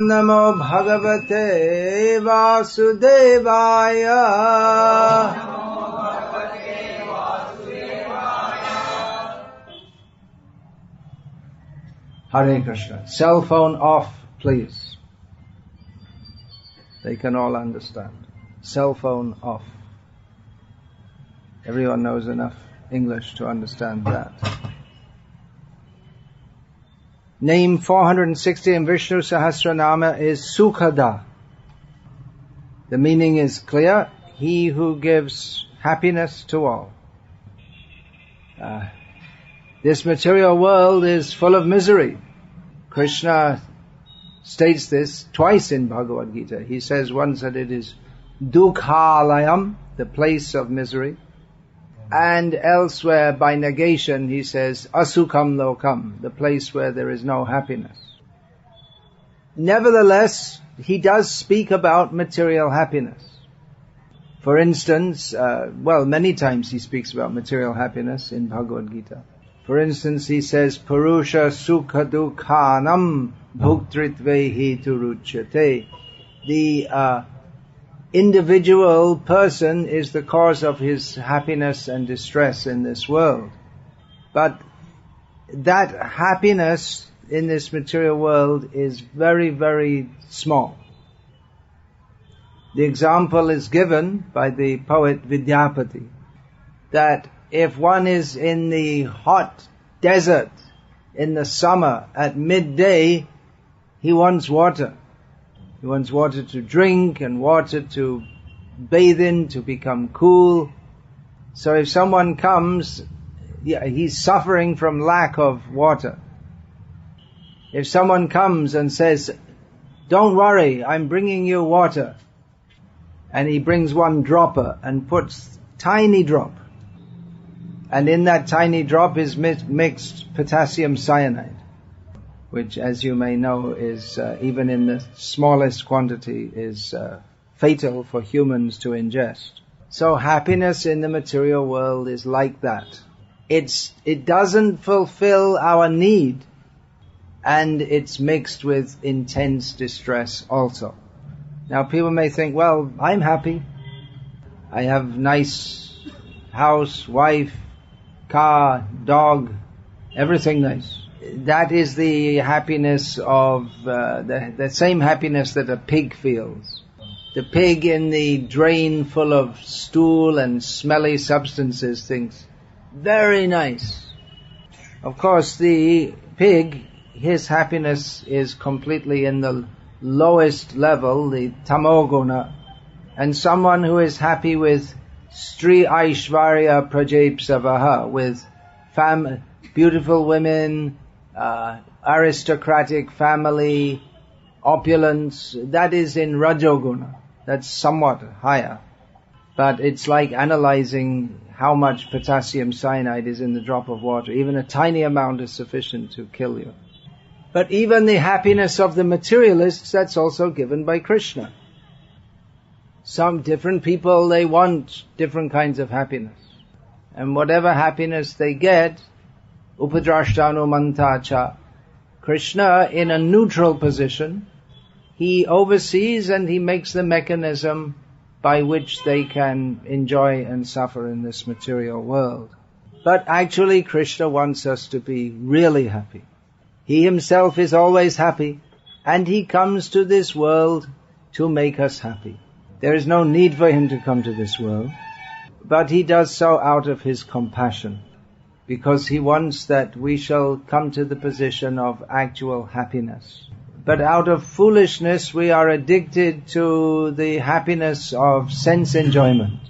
Namo Bhagavate Vasudevaya. Hare Krishna. Cell phone off, please. They can all understand. Cell phone off. Everyone knows enough English to understand that. Name 460 in Vishnu Sahasranama is Sukhadah. The meaning is clear. He who gives happiness to all. This material world is full of misery. Krishna states this twice in Bhagavad Gita. He says once that it is Dukhalayam, the place of misery. And elsewhere, by negation, he says, Asukham lokam, the place where there is no happiness. Nevertheless, he does speak about material happiness. For instance, many times he speaks about material happiness in Bhagavad Gita. For instance, he says, Purusha sukha dukhanam bhuktritvehi turuchyate. The individual person is the cause of his happiness and distress in this world. But that happiness in this material world is very, very small. The example is given by the poet Vidyapati that if one is in the hot desert in the summer at midday, he wants water. He wants water to drink and water to bathe in, to become cool. So if someone comes, he's suffering from lack of water. If someone comes and says, don't worry, I'm bringing you water, and he brings one dropper and puts tiny drop, and in that tiny drop is mixed potassium cyanide, which, as you may know, is even in the smallest quantity is fatal for humans to ingest. So happiness in the material world is like that. It doesn't fulfill our need, and it's mixed with intense distress also. Now people may think, well, I'm happy. I have nice house, wife, car, dog, everything nice. That is the happiness of, the same happiness that a pig feels. The pig in the drain full of stool and smelly substances thinks, very nice. Of course, the pig, his happiness is completely in the lowest level, the tamoguna. And someone who is happy with Sri Aishvarya Prajepsavaha, with beautiful women, aristocratic family, opulence, that is in Rajoguna. That's somewhat higher. But it's like analyzing how much potassium cyanide is in the drop of water. Even a tiny amount is sufficient to kill you. But even the happiness of the materialists, that's also given by Krishna. Some different people, they want different kinds of happiness. And whatever happiness they get, upadrashtanu mantacha, Krishna in a neutral position, he oversees and he makes the mechanism by which they can enjoy and suffer in this material world. But actually Krishna wants us to be really happy. He himself is always happy, and he comes to this world to make us happy. There is no need for him to come to this world, but he does so out of his compassion, because he wants that we shall come to the position of actual happiness. But out of foolishness we are addicted to the happiness of sense enjoyment.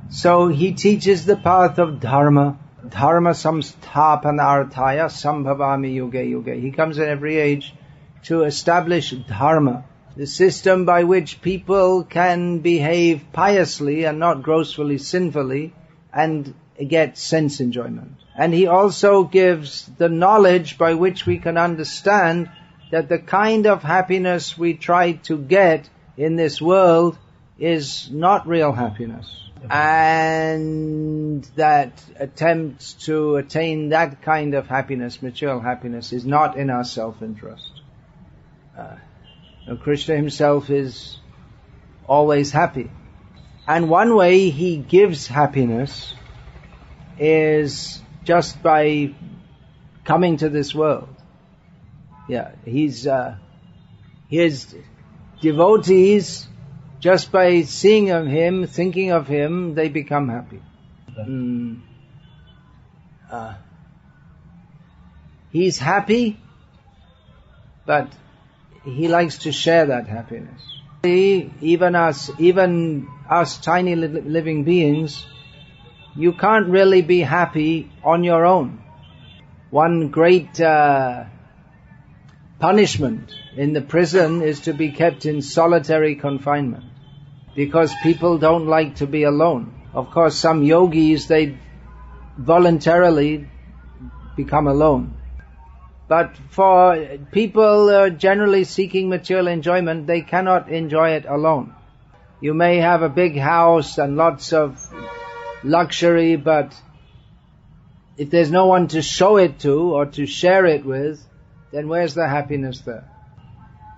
So he teaches the path of dharma, dharma samsthapanarthaya sambhavami yuge yuge. He comes in every age to establish dharma, the system by which people can behave piously and not grossly sinfully and get sense enjoyment. And he also gives the knowledge by which we can understand that the kind of happiness we try to get in this world is not real happiness. And that attempts to attain that kind of happiness, material happiness, is not in our self-interest. Krishna himself is always happy. And one way he gives happiness is just by coming to this world. Yeah, his devotees, just by seeing of him, thinking of him, they become happy. He's happy, but he likes to share that happiness. Even us tiny living beings, you can't really be happy on your own. One great punishment in the prison is to be kept in solitary confinement, because people don't like to be alone. Of course, some yogis, they voluntarily become alone. But for people generally seeking material enjoyment, they cannot enjoy it alone. You may have a big house and lots of luxury, but if there's no one to show it to or to share it with, then where's the happiness there?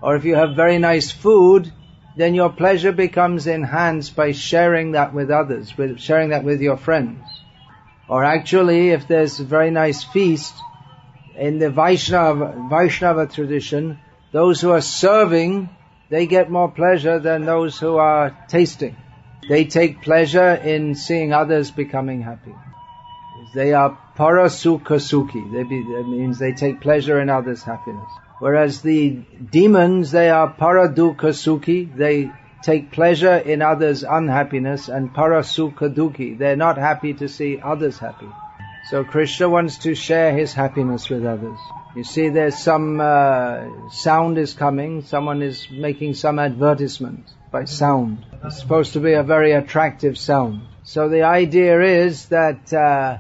Or if you have very nice food, then your pleasure becomes enhanced by sharing that with others, sharing that with your friends. Or actually, if there's a very nice feast, in the Vaishnava tradition, those who are serving, they get more pleasure than those who are tasting. They take pleasure in seeing others becoming happy. They are parasukha sukhi. That means they take pleasure in others' happiness. Whereas the demons, they are paradukha sukhi. They take pleasure in others' unhappiness, and parasukha dukhi. They're not happy to see others happy. So Krishna wants to share his happiness with others. You see, there's some sound is coming. Someone is making some advertisement by sound. It's supposed to be a very attractive sound. So the idea is that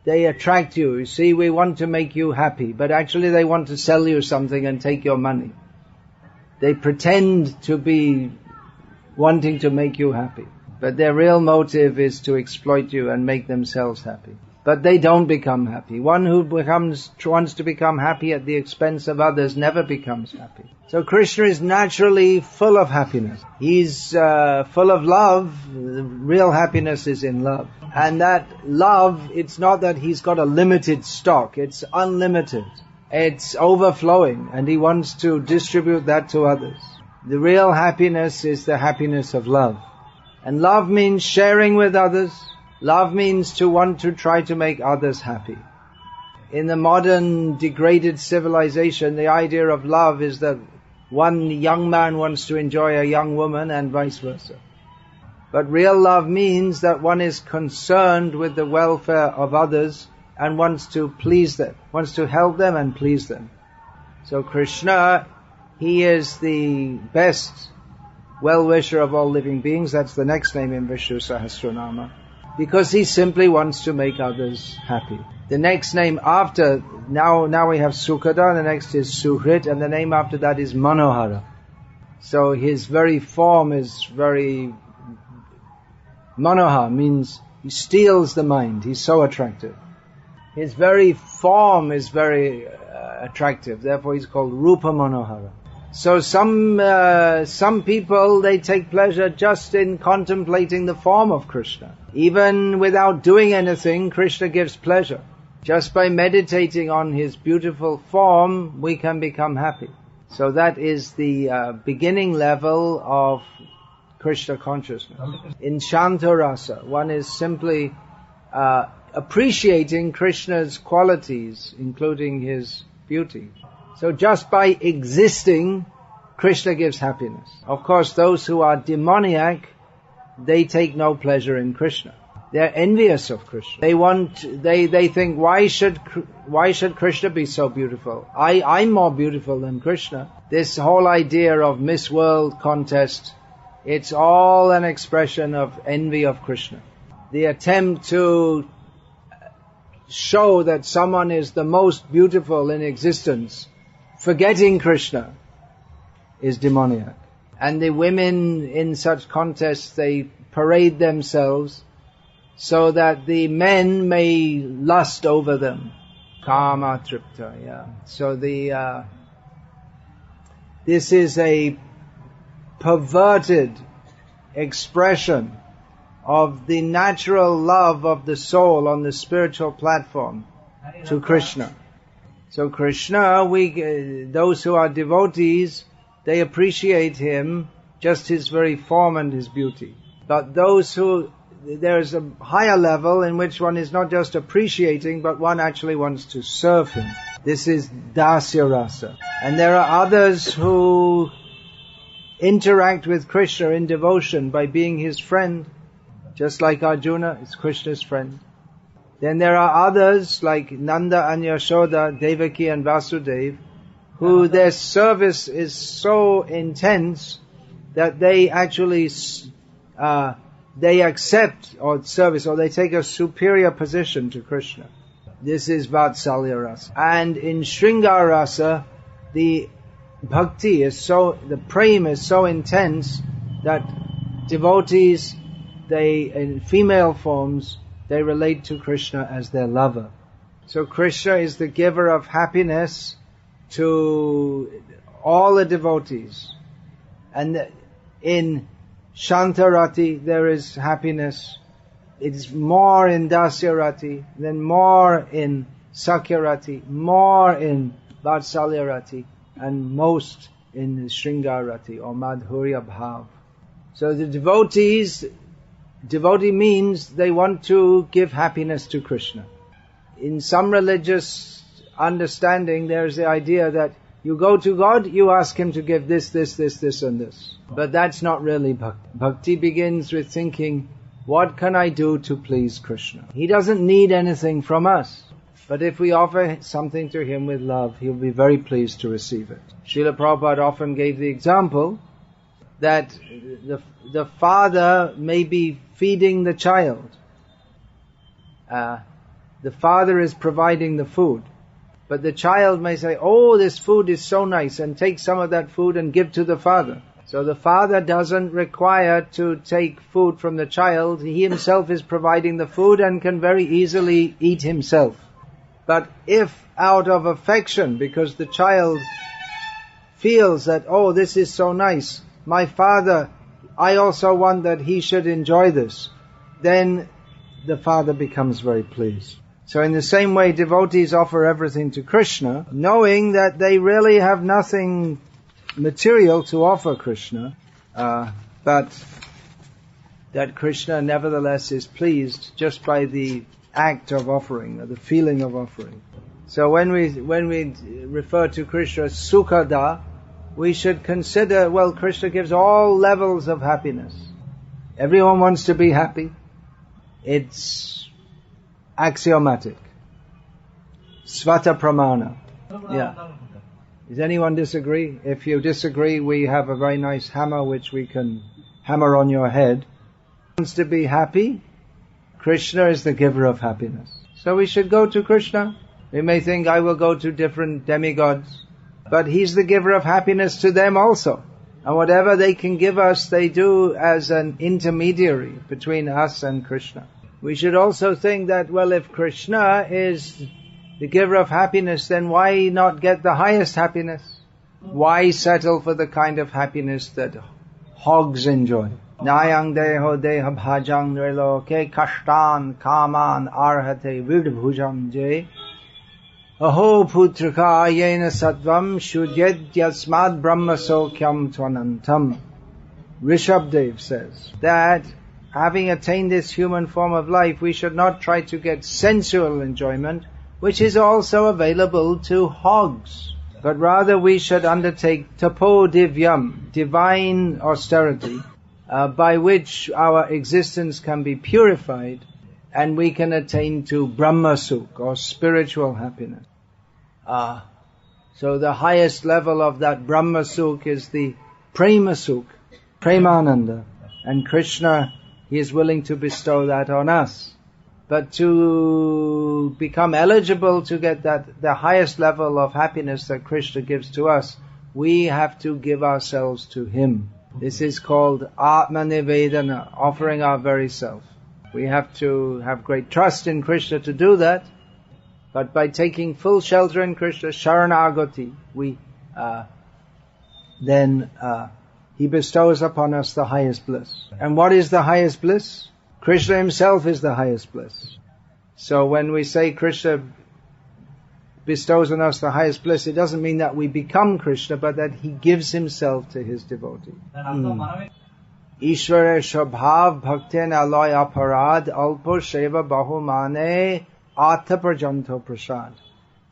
they attract you. You see, we want to make you happy, but actually they want to sell you something and take your money. They pretend to be wanting to make you happy, but their real motive is to exploit you and make themselves happy. But they don't become happy. One who wants to become happy at the expense of others never becomes happy. So Krishna is naturally full of happiness. He's full of love. Real happiness is in love. And that love, it's not that he's got a limited stock. It's unlimited. It's overflowing. And he wants to distribute that to others. The real happiness is the happiness of love. And love means sharing with others. Love means to want to try to make others happy. In the modern degraded civilization, the idea of love is that one young man wants to enjoy a young woman and vice versa. But real love means that one is concerned with the welfare of others and wants to please them, wants to help them and please them. So Krishna, he is the best well-wisher of all living beings. That's the next name in Vishnu Sahasranama. Because he simply wants to make others happy. The next name after, now we have Sukhadah, the next is Suhrit, and the name after that is Manohara. So his very form is very, Manohara means he steals the mind, he's so attractive. His very form is very attractive, therefore he's called Rupa Manohara. So some people, they take pleasure just in contemplating the form of Krishna. Even without doing anything, Krishna gives pleasure. Just by meditating on his beautiful form, we can become happy. So that is the beginning level of Krishna consciousness. In Shantarasa, one is simply appreciating Krishna's qualities, including his beauty. So just by existing, Krishna gives happiness. Of course, those who are demoniac, they take no pleasure in Krishna. They're envious of Krishna. They think, why should Krishna be so beautiful? I'm more beautiful than Krishna. This whole idea of Miss World contest, it's all an expression of envy of Krishna. The attempt to show that someone is the most beautiful in existence, forgetting Krishna, is demoniac. And the women in such contests, they parade themselves so that the men may lust over them. Kama tripta, yeah. So this is a perverted expression of the natural love of the soul on the spiritual platform to Krishna. So Krishna, those who are devotees, they appreciate him, just his very form and his beauty. But there's a higher level in which one is not just appreciating, but one actually wants to serve him. This is dasya rasa. And there are others who interact with Krishna in devotion by being his friend, just like Arjuna is Krishna's friend. Then there are others like Nanda and Yashoda, Devaki and Vasudeva, who their service is so intense that they actually they accept or service, or they take a superior position to Krishna. This is Vatsalya Rasa. And in Shringara Rasa, the Bhakti the prem is so intense that devotees, in female forms, they relate to Krishna as their lover. So Krishna is the giver of happiness to all the devotees. And in Shantarati there is happiness. It is more in Dasyarati, then more in Sakyarati, more in Vatsalyarati, and most in Shringarati or Madhurya Bhav. So the devotee means they want to give happiness to Krishna. In some religious understanding, there's the idea that you go to God, you ask him to give this, and this. But that's not really bhakti. Bhakti begins with thinking, what can I do to please Krishna? He doesn't need anything from us. But if we offer something to him with love, he'll be very pleased to receive it. Srila Prabhupada often gave the example that the father may be feeding the child. The father is providing the food. But the child may say, oh, this food is so nice, and take some of that food and give to the father. So the father doesn't require to take food from the child. He himself is providing the food and can very easily eat himself. But if out of affection, because the child feels that, oh, this is so nice, my father, I also want that he should enjoy this, then the father becomes very pleased. So in the same way, devotees offer everything to Krishna, knowing that they really have nothing material to offer Krishna, but that Krishna nevertheless is pleased just by the act of offering, or the feeling of offering. So when we refer to Krishna as Sukhadah, we should consider, well, Krishna gives all levels of happiness. Everyone wants to be happy. It's axiomatic. Svata pramana. Yeah. Does anyone disagree? If you disagree, we have a very nice hammer which we can hammer on your head. Wants to be happy? Krishna is the giver of happiness. So we should go to Krishna. We may think, I will go to different demigods, but he's the giver of happiness to them also. And whatever they can give us, they do as an intermediary between us and Krishna. We should also think that, well, if Krishna is the giver of happiness, then why not get the highest happiness? Why settle for the kind of happiness that hogs enjoy? Nayang deho deha bhajang nriloke kashtan kaman arhate vidbhujam je aho putrika yena sattvam shudyed yasmad brahma sokyam tvanantam. Rishabdev says that having attained this human form of life, we should not try to get sensual enjoyment, which is also available to hogs, but rather we should undertake tapo divyam, divine austerity, by which our existence can be purified and we can attain to Brahma Sukh, or spiritual happiness. So the highest level of that Brahma Sukh is the Prema Sukh, Premananda, and Krishna, he is willing to bestow that on us. But to become eligible to get the highest level of happiness that Krishna gives to us, we have to give ourselves to him. This is called Atma Nivedana, offering our very self. We have to have great trust in Krishna to do that, but by taking full shelter in Krishna, Sharanagati, we then He bestows upon us the highest bliss. And what is the highest bliss? Krishna himself is the highest bliss. So when we say Krishna bestows on us the highest bliss, it doesn't mean that we become Krishna, but that he gives himself to his devotee. Ishvare Shabhav Bhakten Aloy Aparad Alpo Sheva Bahumane Atha Prajanto Prasad.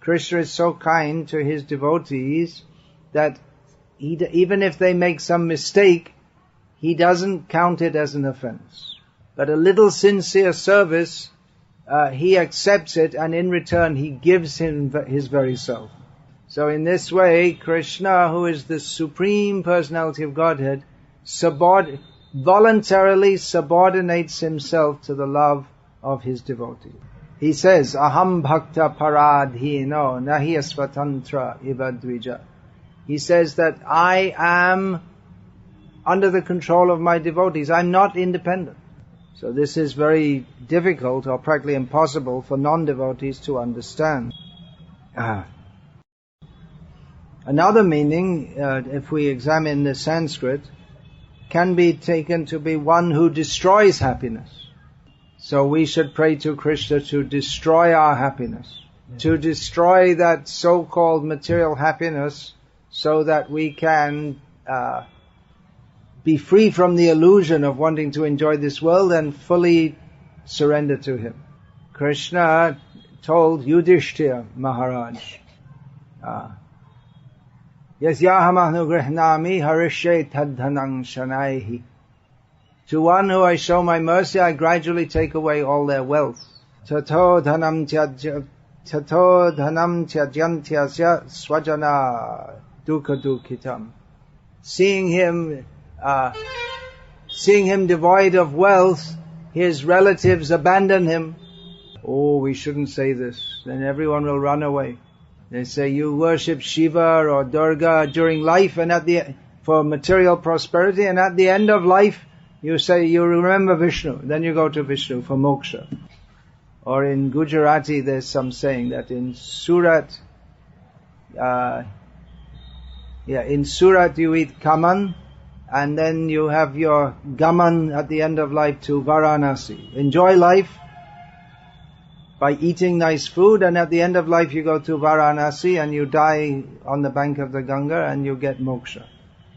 Krishna is so kind to his devotees that even if they make some mistake, he doesn't count it as an offense. But a little sincere service, he accepts it, and in return he gives him his very self. So in this way, Krishna, who is the Supreme Personality of Godhead, voluntarily subordinates himself to the love of his devotee. He says, Aham bhakta paradhino nahi asvatantra ivadvija. He says that I am under the control of my devotees. I'm not independent. So this is very difficult or practically impossible for non-devotees to understand. Another meaning, if we examine the Sanskrit, can be taken to be one who destroys happiness. So we should pray to Krishna to destroy our happiness, to destroy that so-called material happiness, so that we can be free from the illusion of wanting to enjoy this world and fully surrender to him. Krishna told Yudhishthira Maharaj, Yasyahamanugrahnami harishe tadhanang shanaihi. To one who I show my mercy, I gradually take away all their wealth. Tato dhanam tyajantyasya swajana dukha dukhitam. Seeing him devoid of wealth, his relatives abandon him. Oh, we shouldn't say this. Then everyone will run away. They say you worship Shiva or Durga during life and for material prosperity, and at the end of life you say you remember Vishnu. Then you go to Vishnu for moksha. Or in Gujarati there's some saying that in Surat, in Surat you eat kaman, and then you have your gaman at the end of life to Varanasi. Enjoy life by eating nice food, and at the end of life you go to Varanasi and you die on the bank of the Ganga and you get moksha.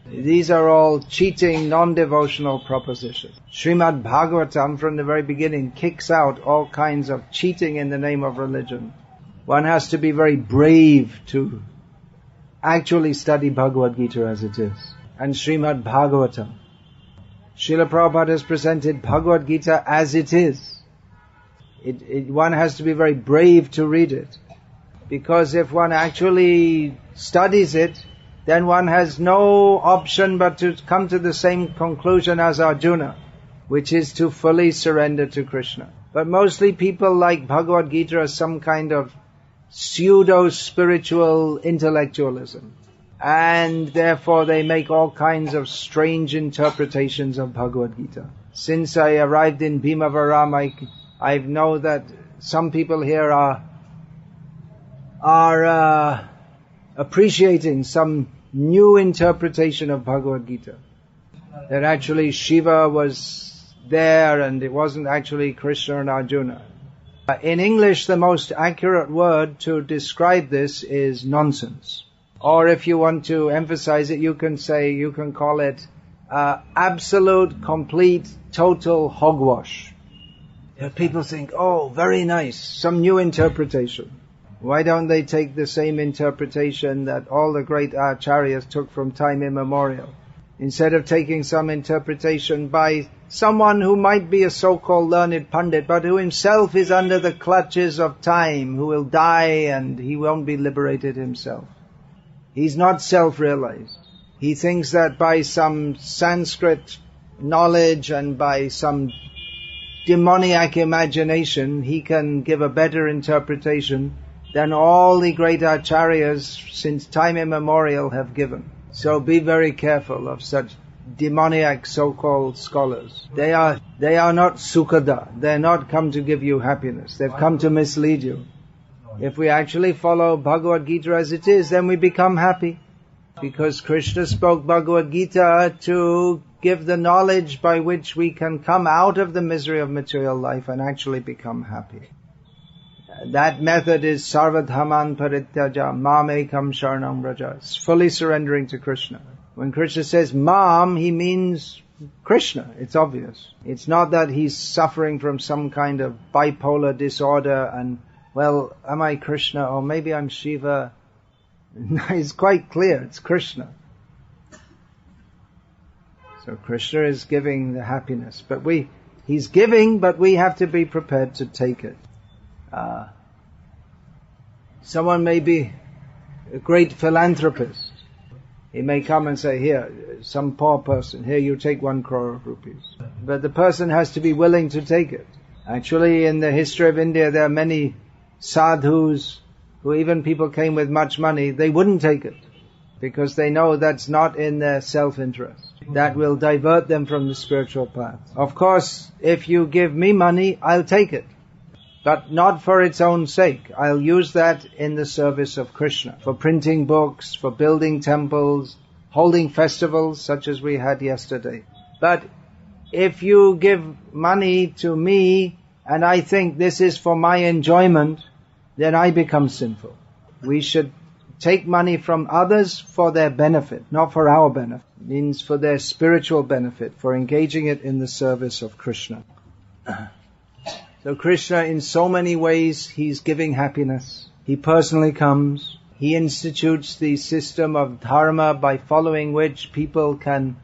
These are all cheating, non-devotional propositions. Srimad Bhagavatam from the very beginning kicks out all kinds of cheating in the name of religion. One has to be very brave to actually study Bhagavad Gita as it is. And Srimad Bhagavatam. Srila Prabhupada has presented Bhagavad Gita as it is. One has to be very brave to read it. Because if one actually studies it, then one has no option but to come to the same conclusion as Arjuna, which is to fully surrender to Krishna. But mostly people like Bhagavad Gita as some kind of pseudo-spiritual intellectualism. And therefore they make all kinds of strange interpretations of Bhagavad Gita. Since I arrived in Bhimavaram, I know that some people here are appreciating some new interpretation of Bhagavad Gita. That actually Shiva was there and it wasn't actually Krishna and Arjuna. In English, the most accurate word to describe this is nonsense. Or if you want to emphasize it, you can call it absolute, complete, total hogwash. People think, oh, very nice, some new interpretation. Why don't they take the same interpretation that all the great acharyas took from time immemorial? Instead of taking some interpretation by someone who might be a so-called learned pandit, but who himself is under the clutches of time, who will die and he won't be liberated himself. He's not self-realized. He thinks that by some Sanskrit knowledge and by some demoniac imagination, he can give a better interpretation than all the great acharyas since time immemorial have given. So be very careful of such demoniac so-called scholars. They are not Sukhadah. They're not come to give you happiness. They've come to mislead you. If we actually follow Bhagavad Gita as it is, then we become happy. Because Krishna spoke Bhagavad Gita to give the knowledge by which we can come out of the misery of material life and actually become happy. That method is sarvadhaman parityaja mamekam sharanam vraja. It's fully surrendering to Krishna. When Krishna says mam, he means Krishna. It's obvious. It's not that he's suffering from some kind of bipolar disorder and, well, am I Krishna or maybe I'm Shiva? It's quite clear. It's Krishna. So Krishna is giving the happiness. But he's giving, but we have to be prepared to take it. Someone may be a great philanthropist. He may come and say, here, some poor person, here you take 1 crore rupees. But the person has to be willing to take it. Actually, in the history of India, there are many sadhus who, even people came with much money, they wouldn't take it. Because they know that's not in their self-interest. That will divert them from the spiritual path. Of course, if you give me money, I'll take it. But not for its own sake. I'll use that in the service of Krishna. For printing books, for building temples, holding festivals such as we had yesterday. But if you give money to me and I think this is for my enjoyment, then I become sinful. We should take money from others for their benefit, not for our benefit. It means for their spiritual benefit, for engaging it in the service of Krishna. So Krishna, in so many ways, he's giving happiness. He personally comes. He institutes the system of dharma by following which people can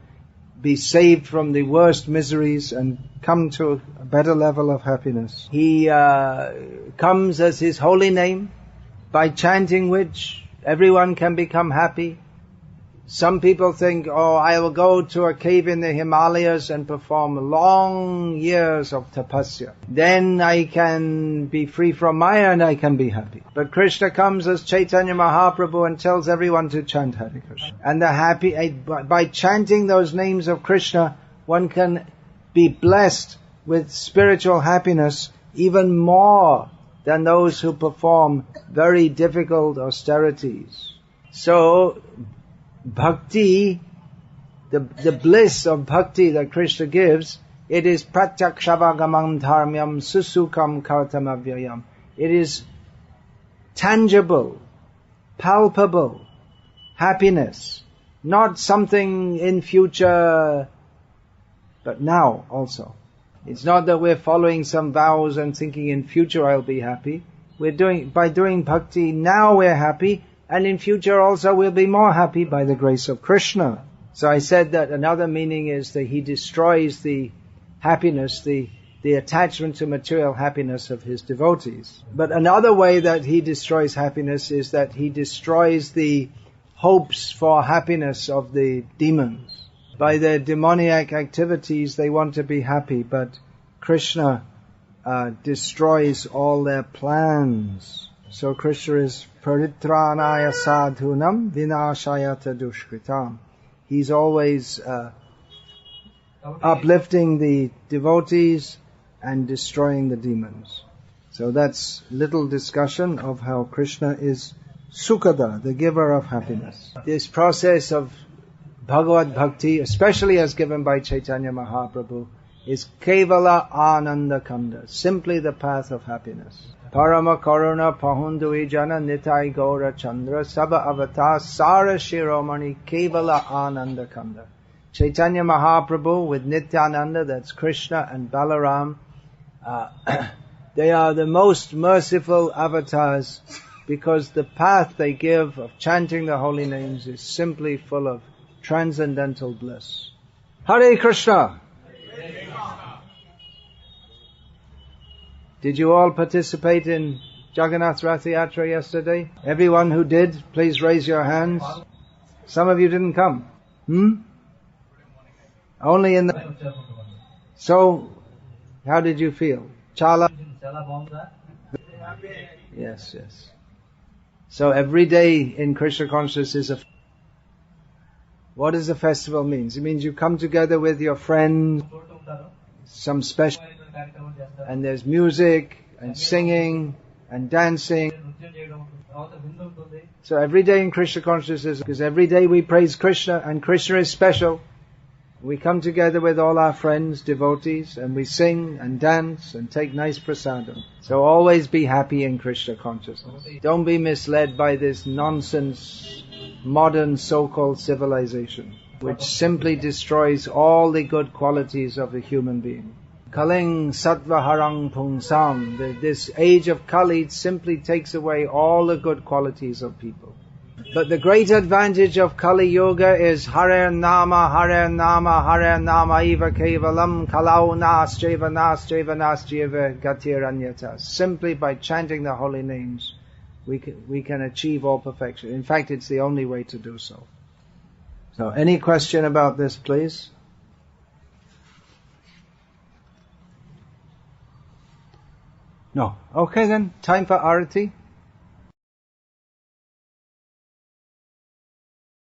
be saved from the worst miseries and come to a better level of happiness. He comes as his holy name, by chanting which everyone can become happy. Some people think, I will go to a cave in the Himalayas and perform long years of tapasya. Then I can be free from Maya and I can be happy. But Krishna comes as Chaitanya Mahaprabhu and tells everyone to chant Hare Krishna. And by chanting those names of Krishna, one can be blessed with spiritual happiness even more than those who perform very difficult austerities. So, Bhakti, the bliss of Bhakti that Krishna gives, it is pratyakshavāgamam dharmyam susukam kartamavyayam. It is tangible, palpable happiness, not something in future, but now also. It's not that we're following some vows and thinking in future I'll be happy. By doing bhakti now we're happy, and in future also we'll be more happy by the grace of Krishna. So I said that another meaning is that he destroys the happiness, the attachment to material happiness of his devotees. But another way that he destroys happiness is that he destroys the hopes for happiness of the demons. By their demoniac activities they want to be happy, but Krishna destroys all their plans. So Krishna is paritranaya sadhunam vinashayata dushkritam. He's always uplifting the devotees and destroying the demons. So that's little discussion of how Krishna is Sukhadah, the giver of happiness. This process of Bhagavad Bhakti, especially as given by Chaitanya Mahaprabhu, is Kevala Ananda Kanda, simply the path of happiness. Parama Karuna Pahundui Jana Nitai Gaura Chandra Saba Avatar Sara Shiromani Kevala Ananda Kanda. Chaitanya Mahaprabhu with Nityananda, that's Krishna, and Balaram, they are the most merciful avatars because the path they give of chanting the holy names is simply full of transcendental bliss. Hare Krishna! Did you all participate in Jagannath Rath Yatra yesterday? Everyone who did, please raise your hands. Some of you didn't come. Only in the... So, how did you feel? Chala? Yes. So every day in Krishna consciousness is a... What does a festival mean? It means you come together with your friends, some special... And there's music, and singing, and dancing. So every day in Krishna consciousness, because every day we praise Krishna, and Krishna is special. We come together with all our friends, devotees, and we sing and dance and take nice prasadam. So always be happy in Krishna consciousness. Don't be misled by this nonsense, modern so-called civilization, which simply destroys all the good qualities of a human being. Kaling sattva harang pungsam. This age of Kali simply takes away all the good qualities of people. But the great advantage of Kali Yoga is Hare Nama, Hare Nama, Hare Nama Eva Kevalam, Kalau Nascheva Nascheva Nascheva Gatiranyata. Simply by chanting the holy names, we can achieve all perfection. In fact, it's the only way to do so. So, any question about this, please? No. Okay then, time for Arati.